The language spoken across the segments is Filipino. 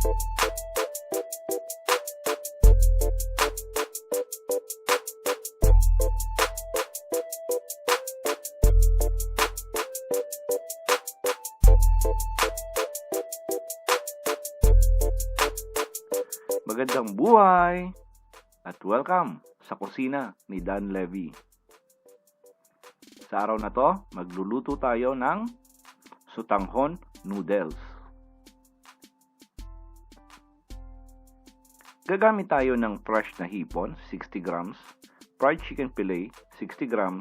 Magandang buhay at welcome sa kusina ni Dan Levy. Sa araw na to, magluluto tayo ng SOTANGHON noodles. Gagamit tayo ng fresh na hipon, 60 grams, fried chicken fillet, 60 grams,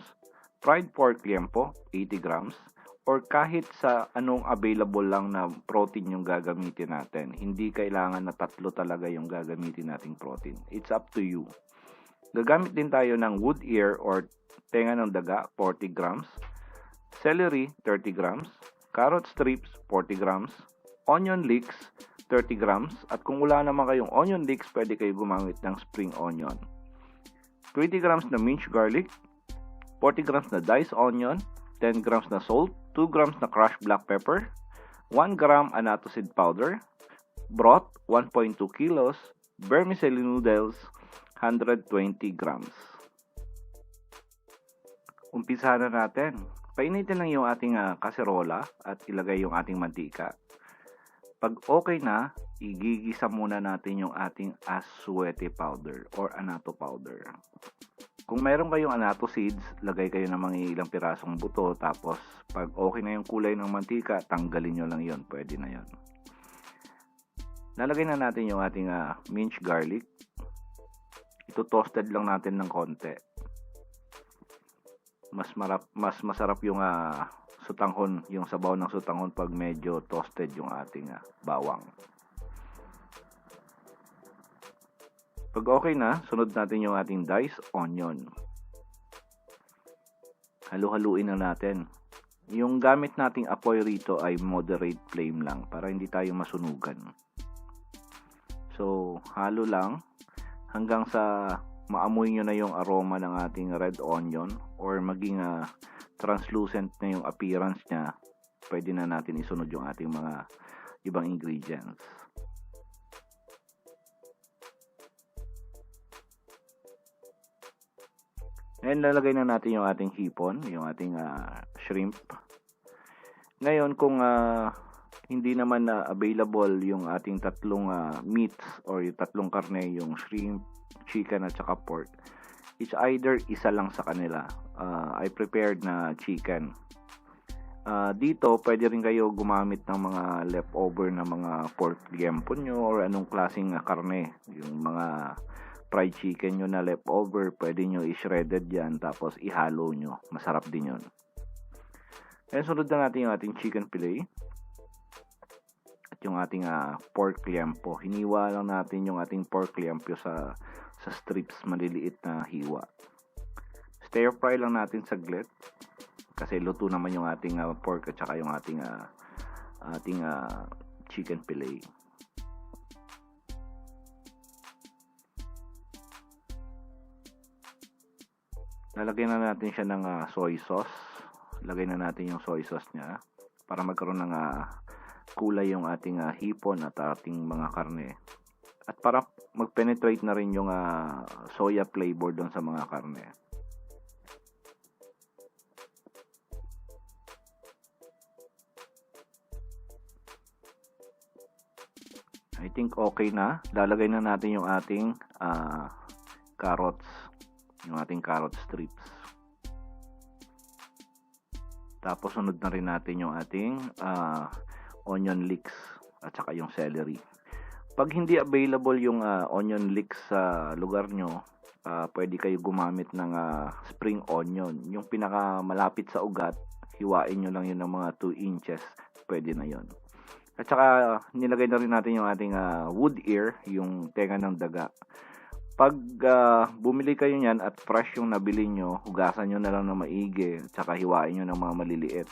fried pork liempo, 80 grams, or kahit sa anong available lang na protein yung gagamitin natin. Hindi kailangan na tatlo talaga yung gagamitin nating protein. It's up to you. Gagamit din tayo ng wood ear or tenga ng daga, 40 grams, celery, 30 grams, carrot strips, 40 grams, onion leeks, 30 grams, at kung wala naman kayong onion leeks, pwede kayo gumamit ng spring onion. 20 grams na minced garlic, 40 grams na diced onion, 10 grams na salt, 2 grams na crushed black pepper, 1 gram annatto seed powder, broth, 1.2 kilos, vermicelli noodles, 120 grams. Umpisahan na natin. Painitin lang yung ating kaserola at ilagay yung ating mantika. Pag okay na, igigisa muna natin yung ating aswete powder or annatto powder. Kung mayroon kayong annatto seeds, lagay kayo ng mga ilang pirasong buto. Tapos, pag okay na yung kulay ng mantika, tanggalin nyo lang yon. Pwede na yon. Lalagay na natin yung ating minced garlic. Ito toasted lang natin ng konti. Mas masarap yung sotanghon, yung sabaw ng sotanghon pag medyo toasted yung ating bawang. Pag okay na, sunod natin yung ating diced onion. Halu-haluin na natin. Yung gamit nating apoy rito ay moderate flame lang para hindi tayo masunugan. So, halo lang hanggang sa maamoy nyo na yung aroma ng ating red onion or maging translucent na yung appearance niya. Pwede na natin isunod yung ating mga ibang ingredients. And lalagay na natin yung ating hipon, yung ating shrimp. Ngayon, kung hindi naman available yung ating tatlong meats or yung tatlong karne, yung shrimp, chicken at saka pork, it's either isa lang sa kanila. I prepared na chicken. Dito, pwede rin kayo gumamit ng mga leftover na mga pork liempo nyo or anong klaseng karne. Yung mga fried chicken nyo na leftover, pwede nyo i-shredded yan, tapos ihalo nyo. Masarap din yun. And sunod na natin yung ating chicken fillet. At yung ating pork liempo. Hiniwa lang natin yung ating pork liempo sa strips, maliliit na hiwa. Stir fry lang natin saglit. Kasi luto naman yung ating pork at saka yung ating chicken fillet. Lalagyan na natin siya ng soy sauce. Lagay na natin yung soy sauce niya para magkaroon ng kulay yung ating hipon at ating mga karne. At para mag-penetrate na rin yung soya flavor doon sa mga karne. I think okay na. Lalagay na natin yung ating carrots. Yung ating carrot strips. Tapos sunod na rin natin yung ating onion leeks at saka yung celery. Pag hindi available yung onion leeks sa lugar nyo, pwede kayo gumamit ng spring onion. Yung pinaka malapit sa ugat, hiwain nyo lang yun ng mga 2 inches. Pwede na yun. At saka nilagay na rin natin yung ating wood ear, yung tenga ng daga. Pag bumili kayo niyan at fresh yung nabili nyo, hugasan nyo na lang na maigi at saka hiwain nyo ng mga maliliit.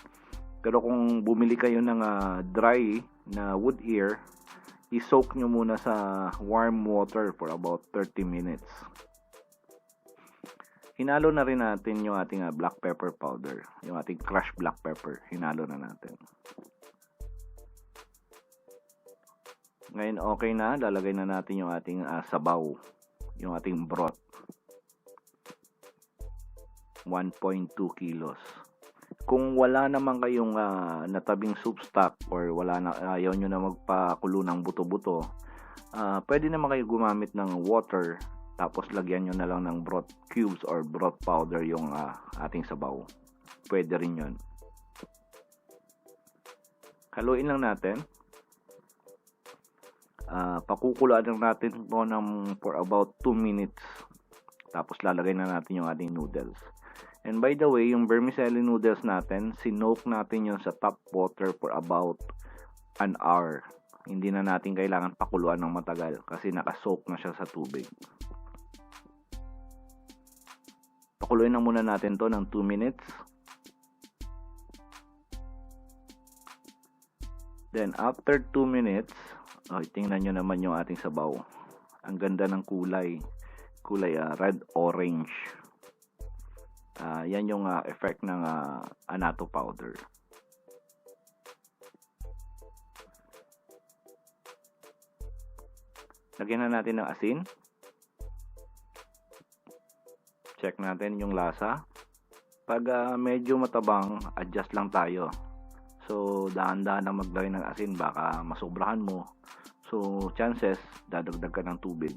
Pero kung bumili kayo ng dry na wood ear, i-soak nyo muna sa warm water for about 30 minutes. Hinalo na rin natin yung ating black pepper powder, yung ating crushed black pepper. Hinalo na natin. Ngayon okay na, lalagay na natin yung ating sabaw, yung ating broth. 1.2 kilos. Kung wala naman kayong natabing soup stock or ayaw nyo na magpakulo ng buto-buto, pwede naman kayo gumamit ng water, tapos lagyan nyo na lang ng broth cubes or broth powder yung ating sabaw. Pwede rin yun. Haluin lang natin. Pakukuluan lang natin po for about 2 minutes. Tapos lalagay na natin yung ating noodles. And by the way, yung vermicelli noodles natin, sinoke natin yun sa tap water for about an hour. Hindi na natin kailangan pakuluan ng matagal kasi nakasoak na siya sa tubig. Pakuluin na muna natin to ng 2 minutes. Then after 2 minutes, tingnan nyo naman yung ating sabaw. Ang ganda ng kulay. Kulay red-orange. Yan yung effect ng annatto powder. Lagyan na natin ng asin. Check natin yung lasa. Pag medyo matabang, adjust lang tayo. So, dahan-dahan na maglagay ng asin, baka masobrahan mo. So, chances, dadagdag ka ng tubig.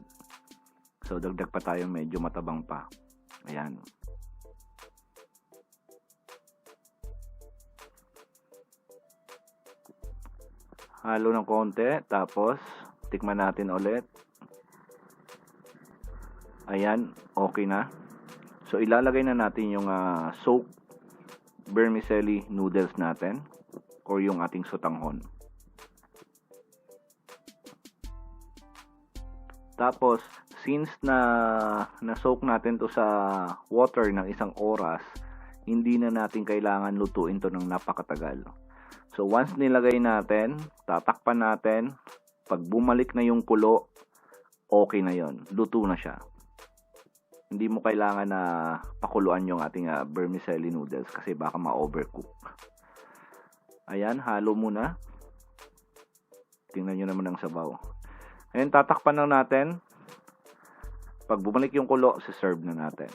So, dagdag pa tayo, medyo matabang pa. Ayan. Halo ng konti, tapos tikman natin ulit. Ayan, okay na. So ilalagay na natin yung soaked vermicelli noodles natin or yung ating sotanghon. Tapos since na-soak natin to sa water ng 1 oras, hindi na natin kailangan lutuin to ng napakatagal. So once nilagay natin, tatakpan natin. Pag bumalik na yung kulo, okay na yon, luto na siya. Hindi mo kailangan na pakuluan yung ating vermicelli noodles kasi baka ma-overcook. Ayan, halo muna. Tingnan nyo naman ang sabaw. Ayan, tatakpan lang natin. Pag bumalik yung kulo, serve na natin.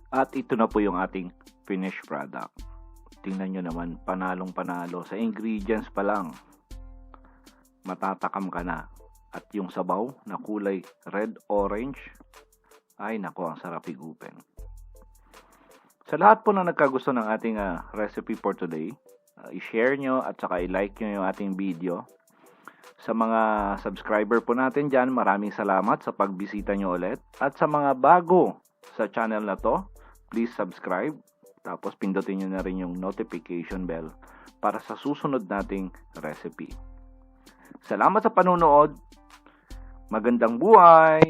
At ito na po yung ating finished product. Tingnan nyo naman, panalong-panalo. Sa ingredients pa lang, matatakam ka na. At yung sabaw na kulay red-orange, ay nako, ang sarap higupin. Sa lahat po na nagkagusto ng ating recipe for today, i-share nyo at saka i-like nyo yung ating video. Sa mga subscriber po natin dyan, maraming salamat sa pagbisita nyo ulit. At sa mga bago sa channel na to, please subscribe. Tapos pindutin nyo na rin yung notification bell para sa susunod nating recipe. Salamat sa panonood. Magandang buhay!